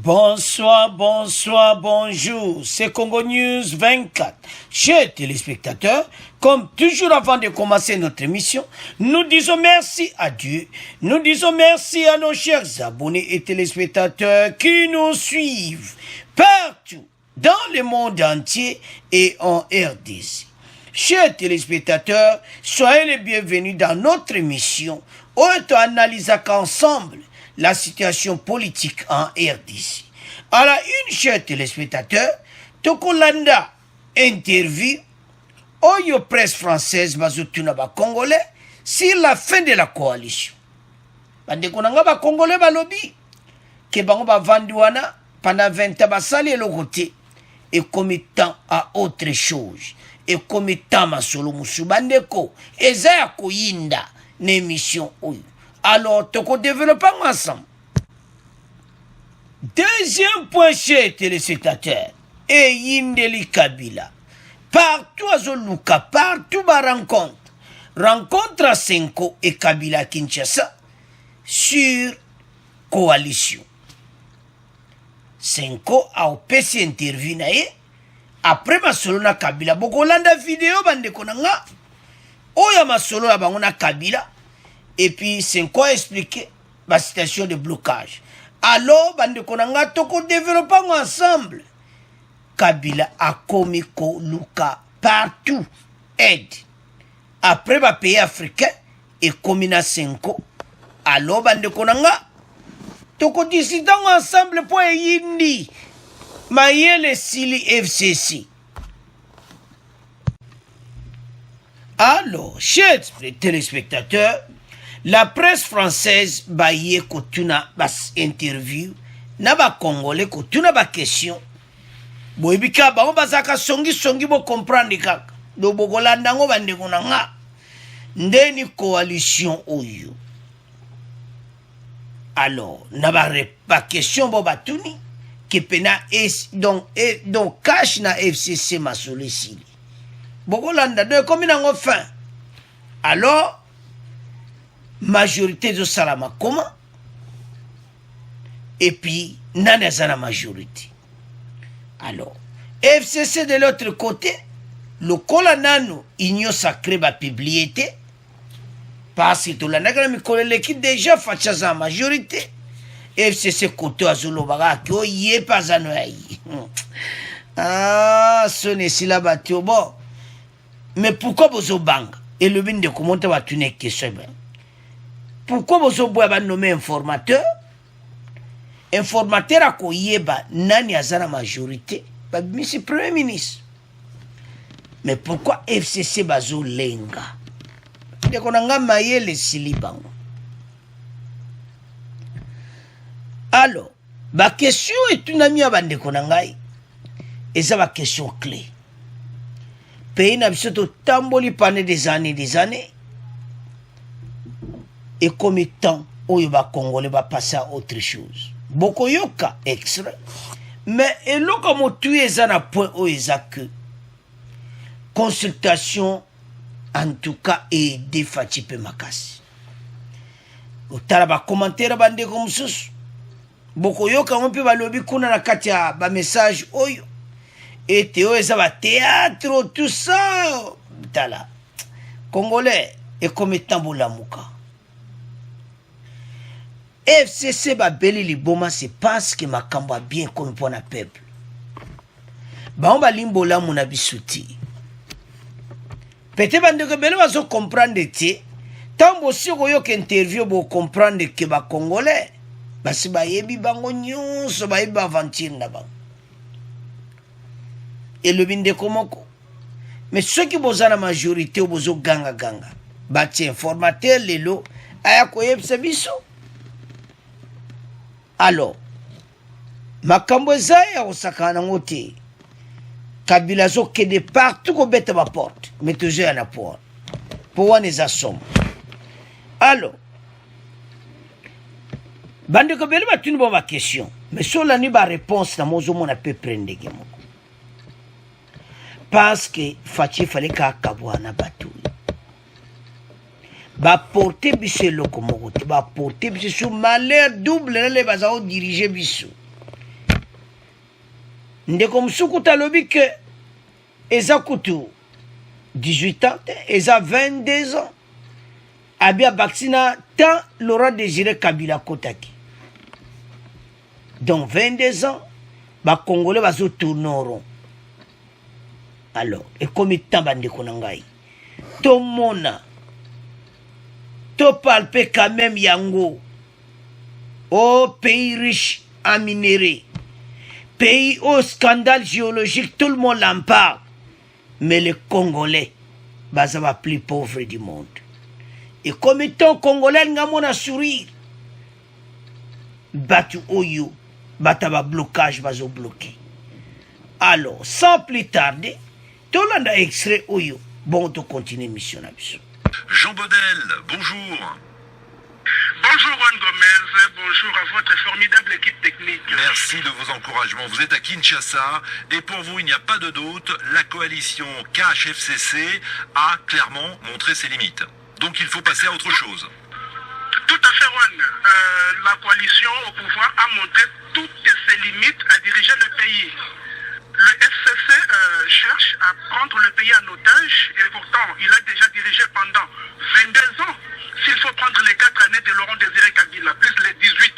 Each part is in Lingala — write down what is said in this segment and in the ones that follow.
Bonsoir, bonsoir, bonjour, c'est Congo News 24. Chers téléspectateurs, comme toujours avant de commencer notre émission, nous disons merci à Dieu, nous disons merci à nos chers abonnés et téléspectateurs qui nous suivent partout dans le monde entier et en RDC. Chers téléspectateurs, soyez les bienvenus dans notre émission où on analyse ensemble la situation politique en RDC. À la une, chers téléspectateurs, Tokolanda interview Oyo presse française bazotuna ba congolais sur la fin de la coalition. Bande konanga ba congolais ba lobby ke bango ba vandiwana pendant 20 ans basali le côté et comme temps à autre chose et comme temps masolo musu bandeko eza ko yinda n'émission oyo. Alors, toko développons ensemble. Deuxième point chez téléspectateurs, et Yindeli Kabila. Partout à Zoluka, partout à rencontre à Senko et Kabila Kinshasa sur coalition. Senko a opesi interview na ye, après masolo na Kabila. Bokolanda vidéo bande konanga, oya masolo na bango na Kabila. Et puis, c'est quoi expliquer la situation de blocage. Alors, bande konanga toko développons ensemble. Kabila a commis ko luka partout aide. Après, ba pays africain et commis na Senko. Alors, bande konanga toko dissidons ensemble pour yindi. Mayele Sili FCC. Alors, chers téléspectateurs, la presse française baye kotuna bas interview na ba congolais kotuna ba question boybika ba bazaka songi bo comprendre kaka do bokolanda ngo bande konanga ndeni coalition oyo. Alors na ba question bo batuni ke pena es donc cash na FCC masolesili bokolanda de comme na ngo fin. Alors majorité de Salama comment et puis Nanazana majorité. Alors FCC de l'autre côté le Kolanano Union Sacrée va publier parce que tout la l'équipe déjà face à majorité FCC côté Azolo Baga qui y est pas à Noaï. Ah ce n'est si la bateau bon mais pourquoi vous bang et le bin de comment tu vas tuner que c'est bien. Pourquoi vous avez nommé informateur? Informateur a koyeba nani azana majorité? Monsieur Premier ministre. Mais pourquoi FCC bazo lenga? De konanga maye le silibango. Alors, ma question est une amie à bande konangai. Et ça ma question clé. Pays n'a pas tamboli pendant des années. Et comme temps où il va Congolais va passer à autre chose. Beaucoup yoka extrait. Mais et là comme tu es à un point où il a que consultation en tout cas et défati pe makasi. Au talaba commentaire bande comme sous. Beaucoup yoka on peut va lobby kuna na katia ba message oyo. Et théo ça va théâtre tout ça. Tala. Congolais et comme temps bolamuka. FCC ba beli liboma c'est parce que makambo a bien comme pour na peuple. Ba on ba limbola mona bisuti. Peut-être bande que beli va so comprendre té. Tambo si yo que interview bo comprendre que ba congolais ba si ba yebi bango nyonso ba yebi aventure na ba. Et le binde komoko. Mais ceux qui boza la majorité ou bozo ganga. Ba ti informateur lelo aya ko yebisa biso. Alors, makambo ezaya osakana ngote. Kabila zo que de partout ko bête ma porte, mais toujours à la porte. Pour on les assomme. Alors, bande ko beli ba tuni ba question, mais sur la nuit ba réponse na mozo mona peut prendre gemo. Parce que fallait ka kabwana batu. Ba porter biso lokomogote ba porter biso sur malheur double les bazao diriger biso ndeko mosuku talobi ke eza kutu 18 ans eza 22 ans abia baksina tant Laurent Désiré Kabila kotaki. Donc 22 ans ba Congolais bazo tourner au rond. Alors et comme tant bandeko na ngai to mona to palpe quand même yango au pays riche en minerais, pays au scandale géologique, tout le monde en parle. Mais les Congolais, ça va plus pauvres du monde. Et comme étant Congolais, nous avons sourire. Batu Oyo, Bataba blocage, va bloquer. Alors, sans plus tarder, tout le monde a extrait Oyo. Bon, on continue mission. Jean Bodel, bonjour. Bonjour Juan Gomez, bonjour à votre formidable équipe technique. Merci de vos encouragements. Vous êtes à Kinshasa et pour vous, il n'y a pas de doute, la coalition KHFCC a clairement montré ses limites. Donc il faut passer à autre chose. Tout à fait Juan. La coalition au pouvoir a montré toutes ses limites à diriger le pays. Le FCC cherche à prendre le pays en otage et pourtant il a déjà dirigé pendant 22 ans. S'il faut prendre les 4 années de Laurent Désiré Kabila, plus les 18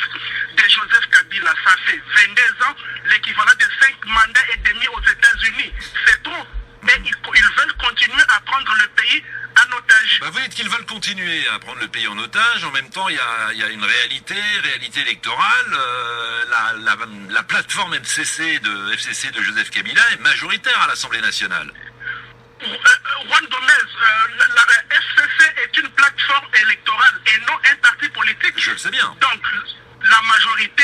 de Joseph Kabila, ça fait 22 ans, l'équivalent de 5 mandats et demi aux États-Unis. C'est trop. Et ils veulent continuer à prendre le pays en otage. Vous dites qu'ils veulent continuer à prendre le pays en otage. En même temps, il y a une réalité électorale. La plateforme FCC de Joseph Kabila est majoritaire à l'Assemblée nationale. Juan Gomez, la FCC est une plateforme électorale et non un parti politique. Je le sais bien. Donc, la majorité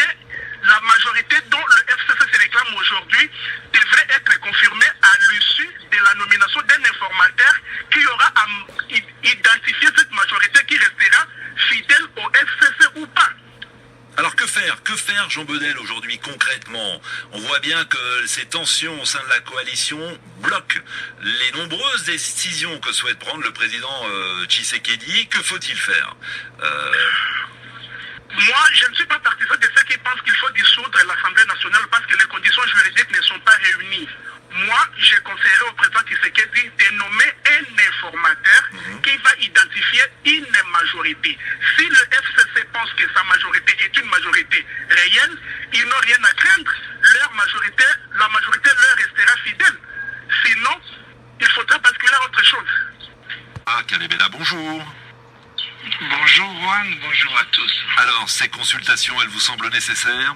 dont le FCC se réclame aujourd'hui devrait être confirmée à l'issue de la nomination d'un informateur qui aura à identifier cette majorité qui restera fidèle au FCC ou pas. Alors que faire Jean Bodel aujourd'hui concrètement? On voit bien que ces tensions au sein de la coalition bloquent les nombreuses décisions que souhaite prendre le président Tshisekedi. Que faut-il faire? Moi, je ne suis pas partisan de ceux qui pensent qu'il faut dissoudre l'Assemblée nationale parce que les conditions juridiques ne sont pas réunies. Moi, je conseillerais au président Tshisekedi de nommer un informateur qui va identifier une majorité. Si le FCC pense que sa majorité est une majorité réelle, ils n'ont rien à craindre. La majorité leur restera fidèle. Sinon, il faudra basculer à autre chose. Ah, Kalebela, bonjour. Bonjour Juan, bonjour à tous. Alors, ces consultations, elles vous semblent nécessaires?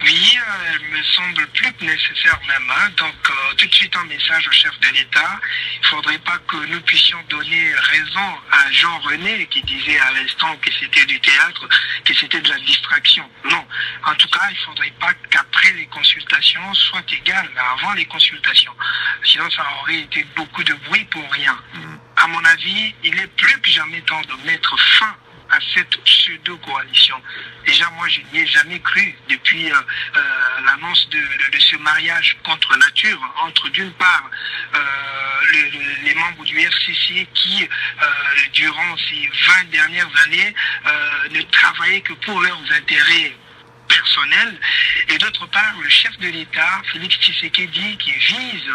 Oui, elle me semble plus que nécessaire même. Donc, tout de suite un message au chef de l'État. Il ne faudrait pas que nous puissions donner raison à Jean René qui disait à l'instant que c'était du théâtre, que c'était de la distraction. Non. En tout cas, il ne faudrait pas qu'après les consultations soit égal avant les consultations. Sinon, ça aurait été beaucoup de bruit pour rien. À mon avis, il est plus que jamais temps de mettre fin à cette pseudo-coalition. Déjà, moi, je n'y ai jamais cru depuis l'annonce de ce mariage contre nature entre, d'une part, les membres du RCC qui, durant ces 20 dernières années, ne travaillaient que pour leurs intérêts personnel, et d'autre part le chef de l'État, Félix Tshisekedi, qui vise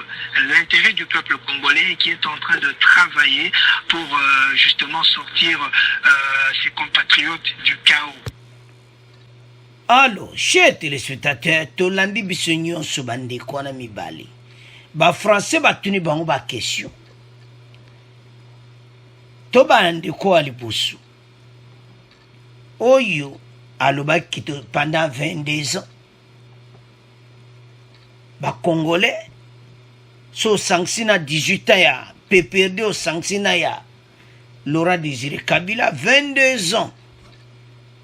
l'intérêt du peuple congolais et qui est en train de travailler pour justement sortir ses compatriotes du chaos. Alors, chers téléspectateurs, tolandi bisognon subandi kwana mibali. Ba français batuni bango ba question. To bandi ko alibusu. Oyo alobaki pendant 22 ans. Ba Congolais, so sanctionné à 18 ans, ya PPRD au sanctionné ya Laurent Désiré Kabila, 22 ans.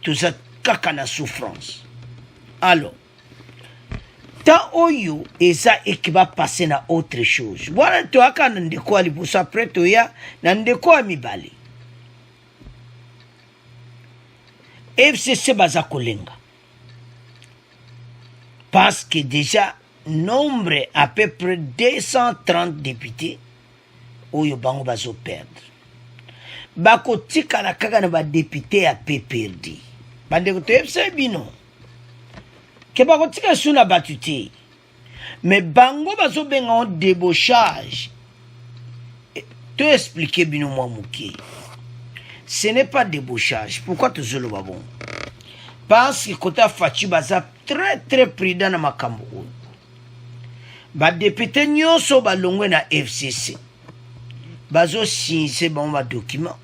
Tout ça, kakana souffrance. Alors, tant oyo, et ça, et qui va passer à autre chose. Voilà, tu as qu'à n'en quoi li pousse après, tu as n'en quoi mi bali. FCC baza kolenga. Parce que déjà, nombre à peu près 230 députés, oyo bango bazo perdre. Bako tika la kaka na ba député à PPRD. Bande ko FCC bino. ke bakotika suna batu te. Mais bango bazobenga en débauchage. Te expliquer bino moi mouké. Ce n'est pas débauchage. Pourquoi tu zolo babon? Parce que kota Fachi baza très très prudent na makambo. Ba député nyonso balongwe na FCC. Bazo sinse bon ba document.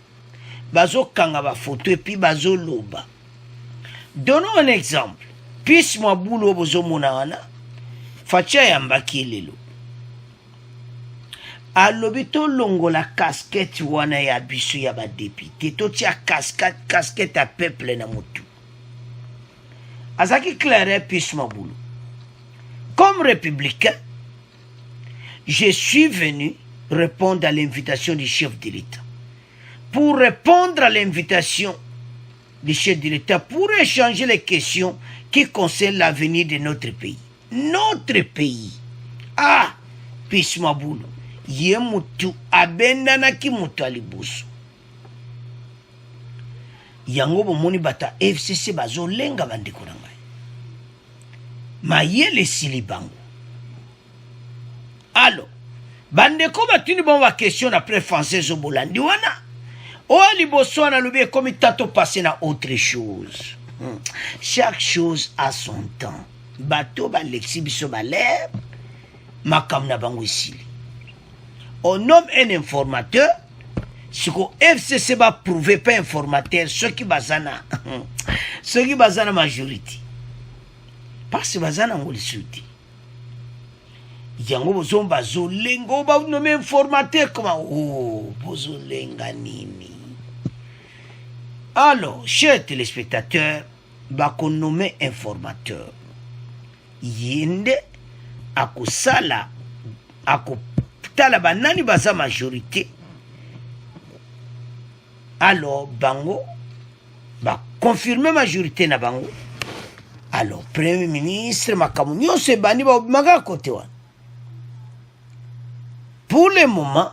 Bazo kanga ba photo et puis bazo loba. Donnons un exemple. Puis moi boulot bozo monana. Fachi yambaki lelo. Alobi to longo la casquette wana ya biso ya ba député. To tia casquette à peuple na motu. Azaki claire puis moi boulot. Comme républicain, je suis venu répondre à l'invitation du chef de l'État. Pour répondre à l'invitation du chef de l'État, pour échanger les questions qui concernent l'avenir de notre pays. Notre pays. Ah, Pisma Boulou. Ye mutu abendana ki mutu alibusu. Yango bomoni bata FCC bazo lenga bandeko nanga. Ma yele sili bango. Alors, bandeko batuni bon va question après français zo bolandi wana. O aliboso na lobi comme tato passé na autre chose. Chaque chose a son temps. Bato ba lexibiso ba l'air makam na bango isili. On nomme un informateur. Ce que FCC va prouver pas informateur, ceux qui bazana majorité. Parce que bazana ngoli suti. Yango bozo bazo lengo ba nomme informateur comment oh bozo lenga nini. Alors, chers téléspectateurs, ba qu'on nomme informateur. Yende akusala akutala banani baza majorité. Alors bango ba confirmer majorité na bango. Alors premier ministre makamunyo se bani ba maga côté wa. Pour le moment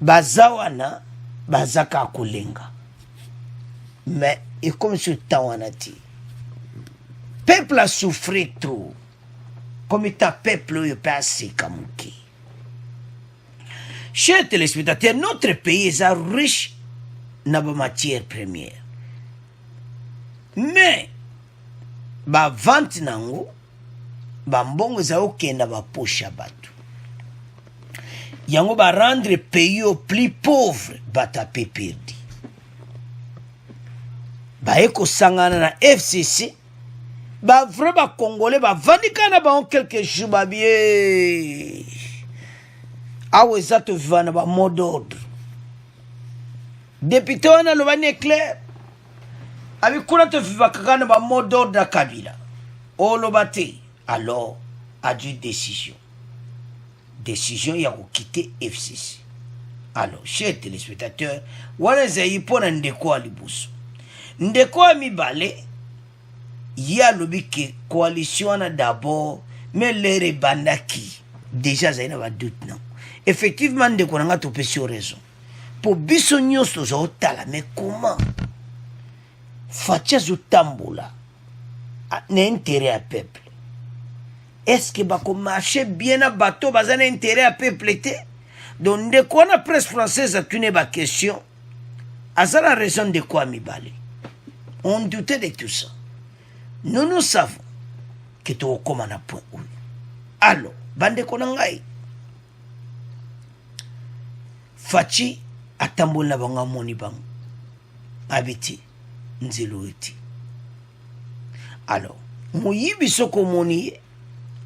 bazawana bazaka kulenga. Mais et comme ce temps on a dit peuple a souffert trop. Comme étant peuple, il peut assez kamouki. Chers téléspectateurs, notre pays est riche dans la matière première. Mais, la vente nango, la mbongo za okenda ba poche batu. Yango ba rendre le pays au plus pauvre, batape perdu. Ba eko sangana na FCC, ba vrai ba congolais ba vandikana ba on quelque chose ba bien awe zato vivana ba mot d'ordre député wana lo bani clair abi kuna to vivakana ba mot d'ordre da Kabila o lo bate alors a dû décision ya ko quitter FCC. Alors chers téléspectateurs wana zayi pona ndeko alibuso ndeko amibale ya lobi que coalition d'abord mais les bandaki déjà ça n'a doute non effectivement de konanga to pesio raison pour bisonyo so tala mais comment facha zo tambola n'intérêt à peuple est-ce que ba ko marcher bien à bateau bazana intérêt à peuple té donc de quoi la presse française a tenu ba question à ça la raison de quoi mi balé on doutait de tout ça. Nous savons que tu as comme un point. Alors, bande konangai. Fachi atambol na banga moni bang. Habiti nzelo eti. Alors, moyibi soko moni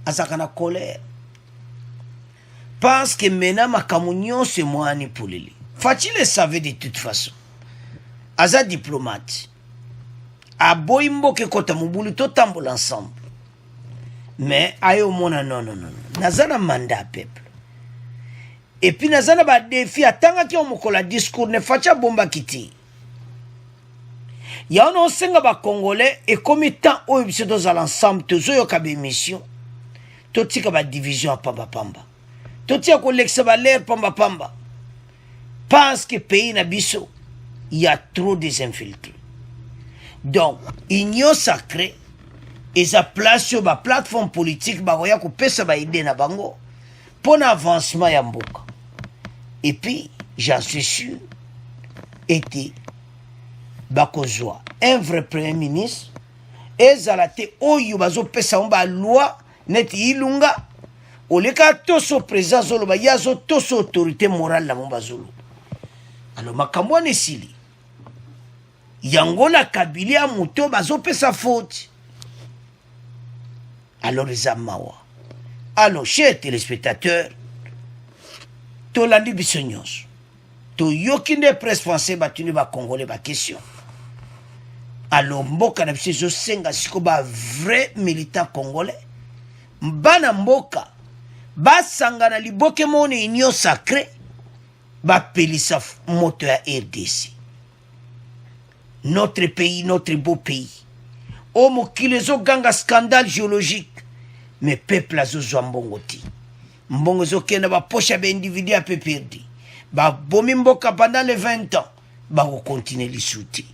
asakana colère. Parce que maintenant makamunyon c'est moi ni poulili. Fachi le savait de toute façon. Aza diplomate. Aboy mboke kota mubulu to tambola ensemble. Mais ayo mona non. Nazana mandat peuple. Et puis nazana ba défi atanga ki omokola discours ne facha bomba kiti. Ya ono senga ba congolais et comme temps o biso dans l'ensemble tozo yo ka mission. To tika ba division pamba. To tia ko lexa ba l'air pamba. Parce que pays na biso il y a trop des infiltrés. Donc, union sacrée, eza place yo ba plateforme politique bakoya kopesa ba idée na bango pour l'avancement ya mboka. Et puis j'en suis sûr était bakozwa un vrai premier ministre ezala te oyo bazopesa ba loi neti ilunga oleka toso président zoloba yazo toso autorité morale la mbazolo. Alors makambo ne sili yangola Kabila muto bazopesa faute. Alors les amawa. Alors chers téléspectateurs, tolandi bisonyos. To yokinde presse français batuni ba congolais ba question. Alors mboka na biso senga siko ba vrai militant congolais. Mbana mboka basangana liboke mone union sacrée ba pelisa moto ya RDC. Notre pays, notre beau pays. O mokile zo ganga scandale géologique. Mais peuple a zo mbongoti. Mbongo zo kena ba poche ba individu a peu perdu. Ba bomi mboka pendant les 20 ans. Ba ko continuer li souti.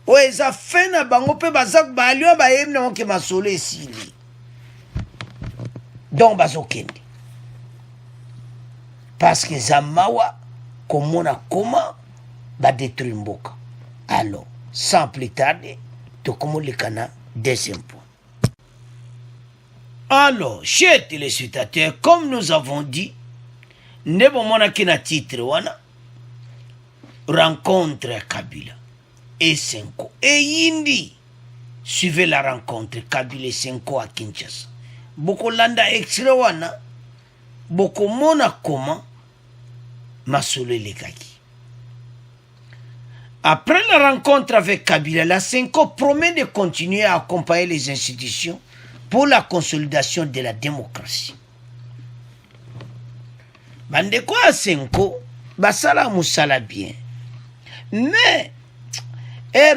O eza fena bango pe bazak ba alio ba yemna monke masolo esili. Donc ba zo kende. Parce que zamawa komona comment ba détruire mboka. Alors sans plus tarder, tout comme le canal, deuxième point. Alors, chers téléspectateurs, comme nous avons dit, ne bomona kina titre wana rencontre Kabila et Senko. Et Yindi, suivez la rencontre Kabila et Senko à Kinshasa. Boko landa extrait wana, boko mona comment masole le kaki. Après la rencontre avec Kabila, la Senko promet de continuer à accompagner les institutions pour la consolidation de la démocratie. Bandeko a Senko, basala musala bien. Mais,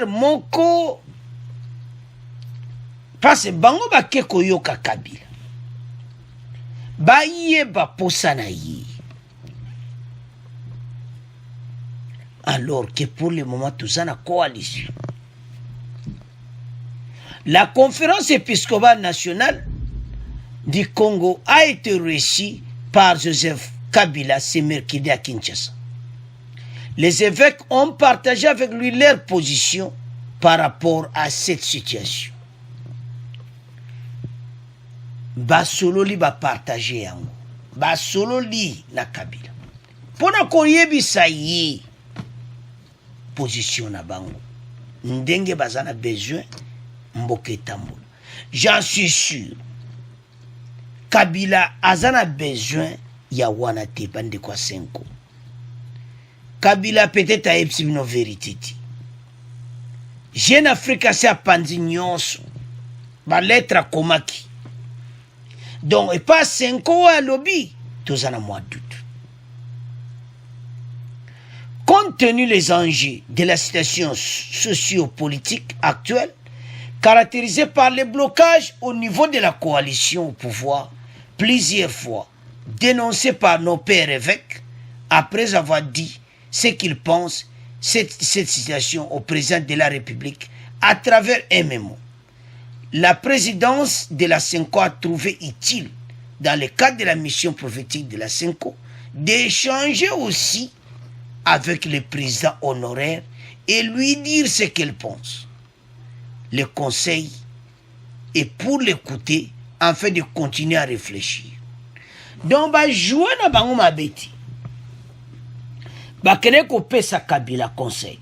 moko, parce que bango ba keko yoka Kabila. Ba yé ba posana yi. Alors que pour le moment, tout ça n'a coalition. La conférence épiscopale nationale du Congo a été réussie par Joseph Kabila ce mercredi à Kinshasa. Les évêques ont partagé avec lui leur position par rapport à cette situation. Basolo li ba partager yango. Basolo li na Kabila. Pona koyebi sayi position na bango. Ndenge bazana besoin mboke tambola. J'en suis sûr. Kabila azana besoin ya wana te bande kwa Senko. Kabila peut-être a epsibino vérité. Jeune Afrique c'est a pandi nyonso. Ba lettre komaki. Donc et pas Senko à lobby. Tous en a moins doute. Compte tenu des enjeux de la situation socio-politique actuelle, caractérisée par les blocages au niveau de la coalition au pouvoir, plusieurs fois dénoncés par nos pères évêques, après avoir dit ce qu'ils pensent cette situation au président de la République à travers un mémo. La présidence de la Senko a trouvé utile, dans le cadre de la mission prophétique de la Senko, d'échanger aussi avec le président honoraire et lui dire ce qu'elle pense. Le conseil est pour l'écouter afin de continuer à réfléchir. Donc, bah, jouer na bango mabeti. Bah, kene ko pesa Kabila conseil.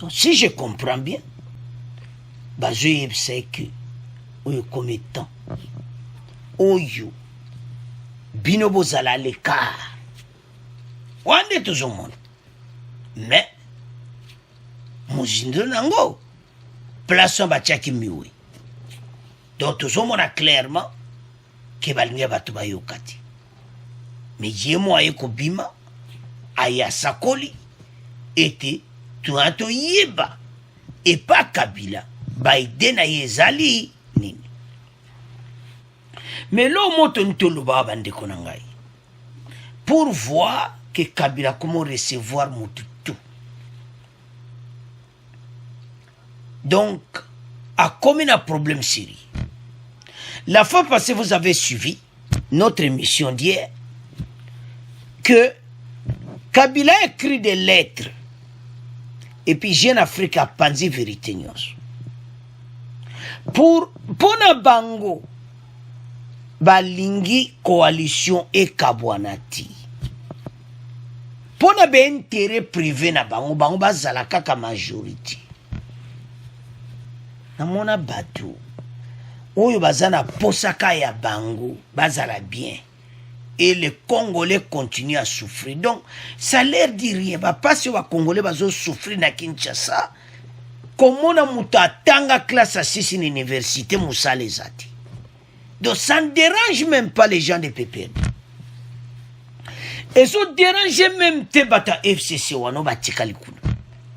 Donc, si je comprends bien, bah, je sais que, oyo comme temps, oyo, binobo zala l'écart. Wande tout le monde. Mais, mozindo nango, place batiaki miwe. Donc tout le monde a clairement que balinga batu bayokati. Mais yemo aye ko bima, aya sakoli, était tout un to yeba. Et pas Kabila, baide na yezali nini. Mais l'eau moto ntolo ba bande konangai. Pour voir que Kabila comment recevoir Motutu. Donc, a commis un problème sérieux. La fois passée, vous avez suivi notre émission d'hier que Kabila a écrit des lettres et puis Jeune Afrique a pensé vérité. Pour na bango balingi coalition et kabwanati. Pour na be intérêt privé na bango bazala kaka majorité. Na mona bateau. Oyo bazana posaka ya bango bazala bien. Et les Congolais continuent à souffrir. Donc, ça leur dit rien. Pas si les Congolais vont souffrir na Kinshasa. Comment on a tanga classe à 6 in université Moussa les a dit. Donc, ça ne dérange même pas les gens de PPN. Et ça ne dérange même pas les FCC ou les Tikalikuna.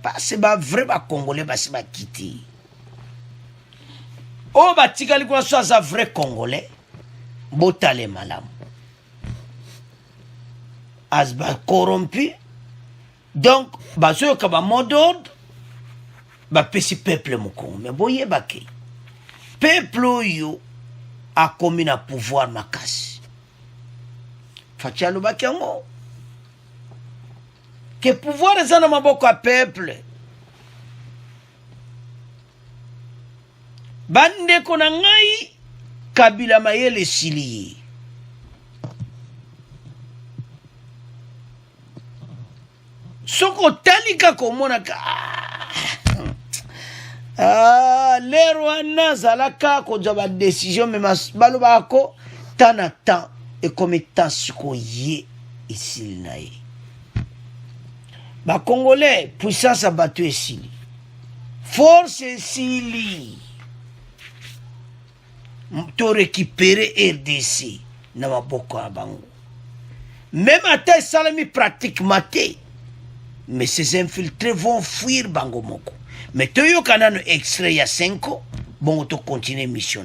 Parce que les vrais Congolais vont quitter. Oh, les Tikalikuna sont les vrais Congolais. Botale malam. Asba corrompu. Donc, baso kaba mot d'ordre. Ba pesi peuple moko. Mais boye bake. Peuple yo a commis un pouvoir makasi. Fachalo bakengo. Que pouvoir est dans maboko a peuple. Bande konangai Kabila mayele siliye. Soko talika komona ka l'air wana zalaka ko jaba décision mais baloba ko tana temps et comme temps siko ye ici nae ba congolais puissance abattu ici force ici to récupérer RDC na maboko ya bango même à salami pratique maté. Mais ces infiltrés vont fuir Bangomoko. Mais tu as un extrait il y a 5 ans, bon, tu continues mission.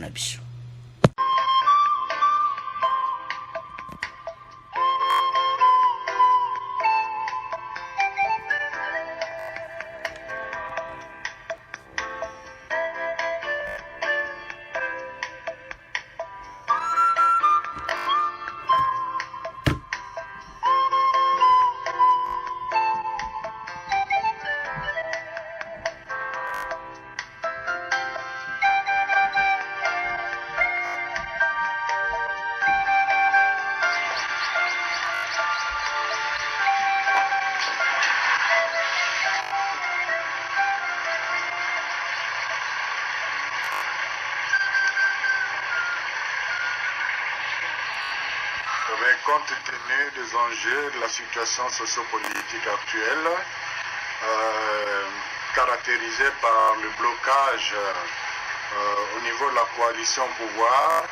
Mais compte tenu des enjeux de la situation sociopolitique actuelle, caractérisée par le blocage au niveau de la coalition pouvoir,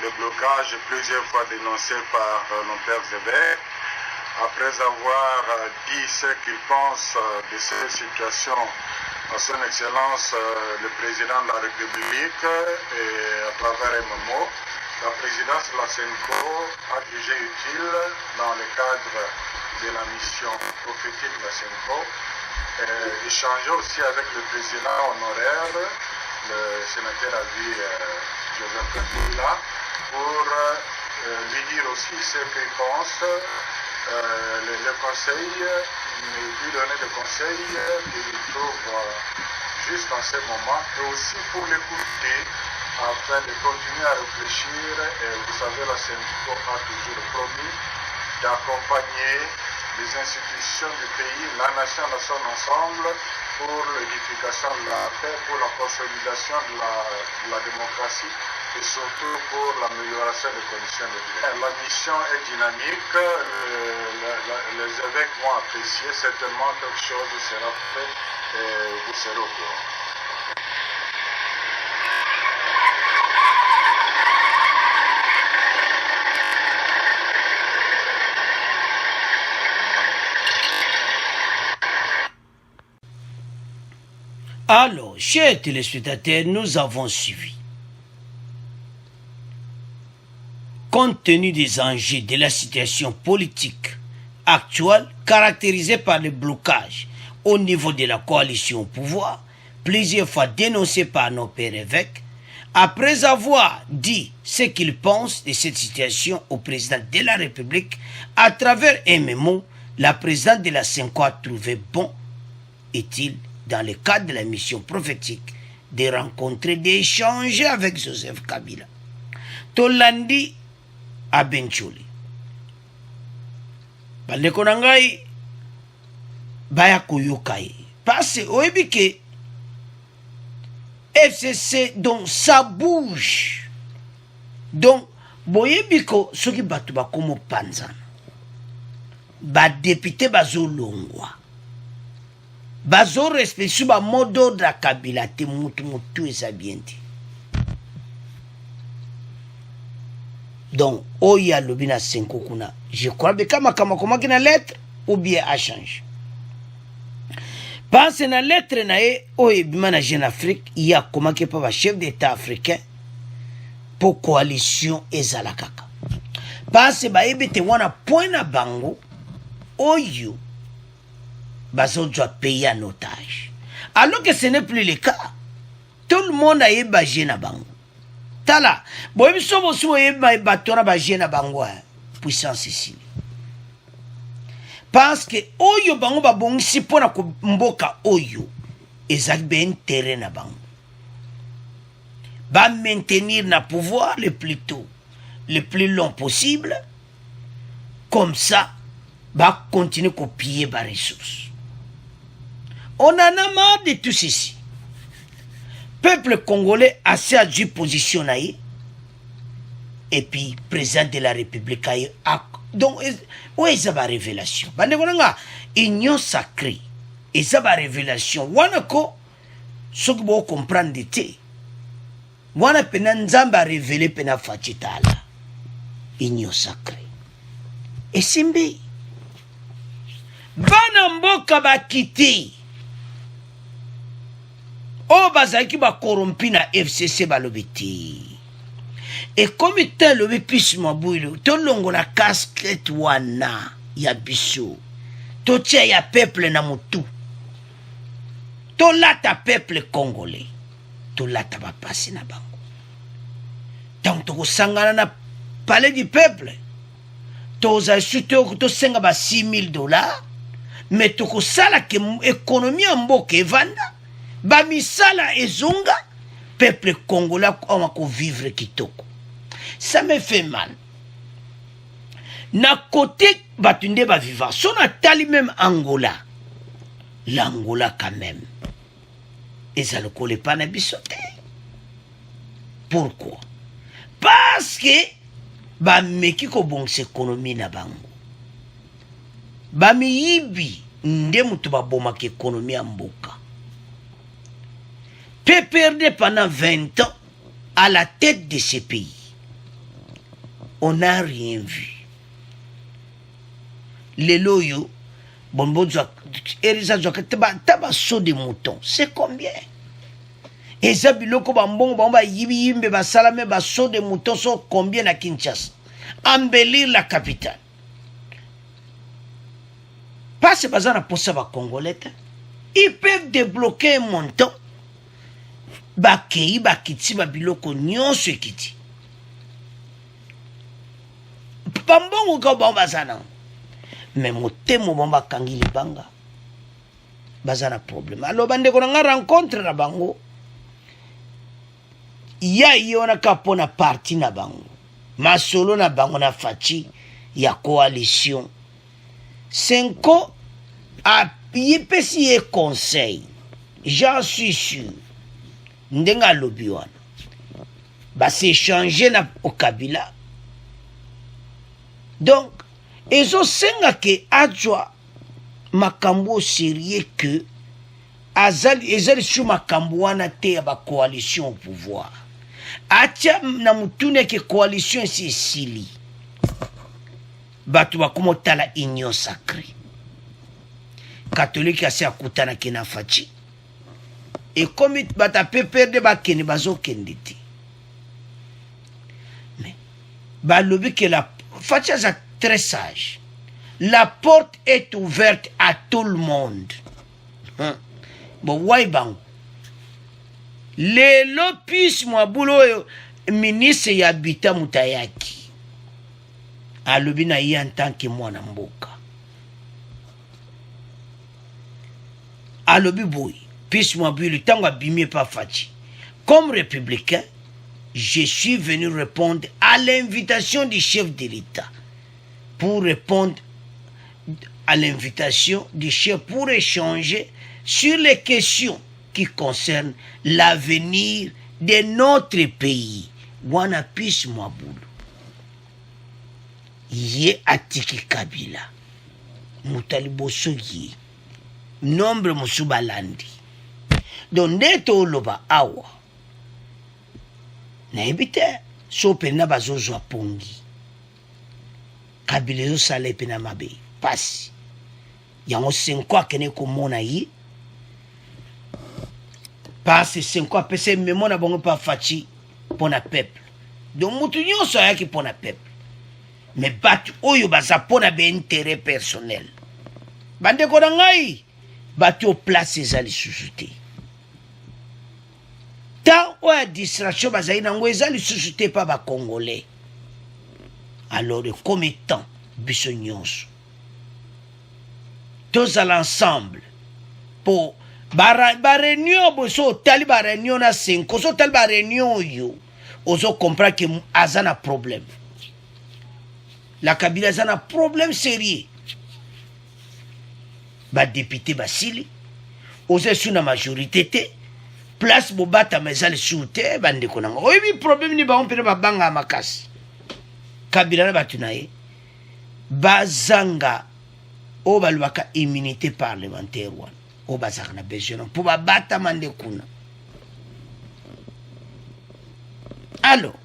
le blocage plusieurs fois dénoncé par nos pères évêques, après avoir dit ce qu'ils pensent de cette situation à son Excellence le Président de la République et à travers MMO, la présidence de la CENCO a jugé utile, dans le cadre de la mission prophétique de la CENCO, échanger aussi avec le président honoraire, le sénateur à vie Joseph Kabila, pour lui dire aussi ce qu'il pense, le conseil, lui donner des conseils qu'il trouve juste en ce moment, et aussi pour l'écouter, afin de continuer à réfléchir. Et vous savez, la CENCO a toujours promis d'accompagner les institutions du pays, la nation dans son ensemble, pour l'édification de la paix, pour la consolidation de la démocratie et surtout pour l'amélioration des conditions de vie. La mission est dynamique, les évêques vont apprécier, certainement quelque chose sera fait et vous serez au courant. Alors, chers téléspectateurs, nous avons suivi. Compte tenu des enjeux de la situation politique actuelle, caractérisée par le blocage au niveau de la coalition au pouvoir, plusieurs fois dénoncé par nos pères évêques, après avoir dit ce qu'ils pensent de cette situation au président de la République, à travers un mémo, la présidente de la Senko a trouvé bon, est-il, dans le cadre de la mission prophétique, de rencontrer, d'échanger avec Joseph Kabila. Tolandi à Bencholi. Bandeko na ngai baya koyoka ye. Parce oyebi ke FCC donc ça bouge. Donc boyebi ko soki batu bakomo panzana. Ba député bazo longwa. Bazo respecte ba modo da Kabila te mutu eza bien te. Donc oya lobina Senko kuna. Je crois que kama kina lettre ou bien à change. Pense na lettre na e oye bimana Jeune Afrique, il y a comment que pas chef d'État africain pour coalition ezalakaka. Pense ba ebete wana point na bango oyo bazo doit payer en otage. Alors que ce n'est plus le cas. Tout le monde a ébagé na bango. Tala, boy biso bosu yeba batora bagé na bango puissance ici. Parce que oyo bango ba bongisi pona ko mboka oyo ezak ben terrain na bango. Ba maintenir na pouvoir le plus tôt, le plus long possible. Comme ça, ba continuer ko piller ba ressources. On en a marre de tout ceci. Peuple congolais assez à dû positionner et puis président de la République donc où est la révélation bande konanga union sacrée et ça va révélation wana ko soki bo comprendre te wana pena nzamba révéler pena fatitala union sacrée et simbi bana mboka bakiti o bazaki ba corrompi na FCC balobiti. Et comme tel le plus mabouilo, to longo na casquette wana ya biso. To tia ya peuple na mutu. To lata peuple congolais. To lata ba passer na bango. Donc to sangana na palais du peuple. To za chuté to senga ba $6,000, mais to ko sala ke économie mboka evanda. Ba misala ezonga peuple congolais on ko vivre kitoko. Ça me fait mal. Na côté batunde ba vivant, son atali même Angola. L'Angola quand même. Et ça le colle pas na bisoté. Pourquoi? Parce que ba meki ko bon économie na bango. Ba mi yibi nde mutu ba boma ke économie mboka. Peut perdre pendant 20 ans à la tête de ce pays. On n'a rien vu. Les loyaux, bon, taba saut de mouton, c'est combien? Et ça, biloko bambon, bamba yibi yimbe basalame saut de mouton, sont combien à Kinshasa? Embellir la capitale. Pas ce bazar pour ça, va Congolais. Ils peuvent débloquer un montant. Bakei, bakiti, babiloko, nyonso ekiti. Bambongo ka bambazana. Mais motemo bamba kangi libanga. Bazana problème. Alors bande ko nga rencontre na bango. Ya yona kapona parti na bango. Masolo na bango na fachi ya coalition. Senko a yepesi e conseil. J'en suis sûr. Ndenga lobi wana. Ba s'échanger na au Kabila. Donc, ezo senga ke adjoa makambo sérieux que ezali sous makambo wana te ya ba coalition au pouvoir. Atia na mutune ke coalition si sili. Batu bakumo tala union sacrée. Catholique asi akutana ke na fachi. Et comme bata peut perdre ba kene bazo kenditi. Mais ba lobi que la fachi est très sage. La porte est ouverte à tout le monde. Bon, why bang? lelo Pius Mwabulo ministre ya Bita Mutayaki alobi na ye en tant que mwana mboka alobi boy Pius Mwabulo tango abimi pa Fachi comme républicain. Je suis venu répondre à l'invitation du chef de l'État pour répondre à l'invitation du chef pour échanger sur les questions qui concernent l'avenir de notre pays. Wana Pius Mwabulo ye atiki Kabila mutali boso ye nombre musubalandi donc ndeto oloba awa na ebite so pena bazozo apongi Kabila zo sala pena mabe pasi yango 5 ans kene komona yi pasi 5 ans pese memona bongo pa Fachi pona peuple donc mutu nyonso ayaki pona peuple mais batu oyo baza pona be intérêt personnel bande ko na ngai batu o place ezali susute tant ou à distraction bazali nango ezali susute pa ba congolais alors comme étant biso nyonso tous à l'ensemble pour ba réunion boso tali ba réunion na 5 so tali ba réunion yo ozo comprendre que azana problème la Kabila azana problème sérieux ba député basili ozo sous na majorité te place bobata mezali soute bande konanga oyebi problème ni ba on pene ba banga makasi Kabila na batunaye bazanga o balwaka immunité parlementaire wana o bazaka na besoin pour babata mande kuna. Alors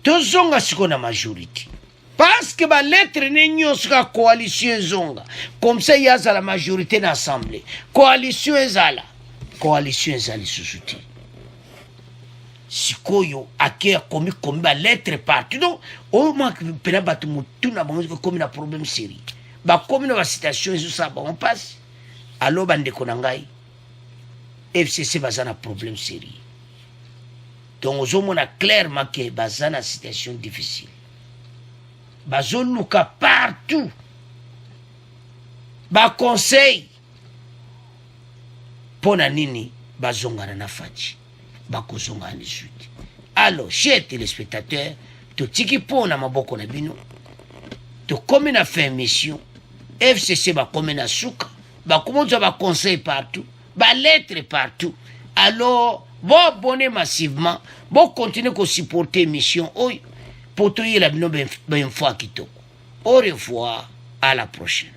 tozonga siko na majorité parce que ba lettre ne nyonso ka coalition zonga comme ça il y a la majorité dans l'assemblée coalition ezali susute sikoyo ake komi ba lettre partout donc au moins pena batu mutuna bango komi na problème sérieux ba komi na situation zo ça on passe alors bande konangai FCC bazana problème sérieux donc ozomona clairement que bazana situation difficile bazoluka partout ba conseil pona nini bazongana na Fachi bakozongana ni suite. Alors chers téléspectateurs to tiki pona maboko na bino to comme na fin mission FCC ba comme na suka ba komonza ba conseil partout ba lettre partout. Alors bon abonner massivement bon continuer ko supporter mission oyo pour tout y la bino ben fois kitoko. Au revoir, à la prochaine.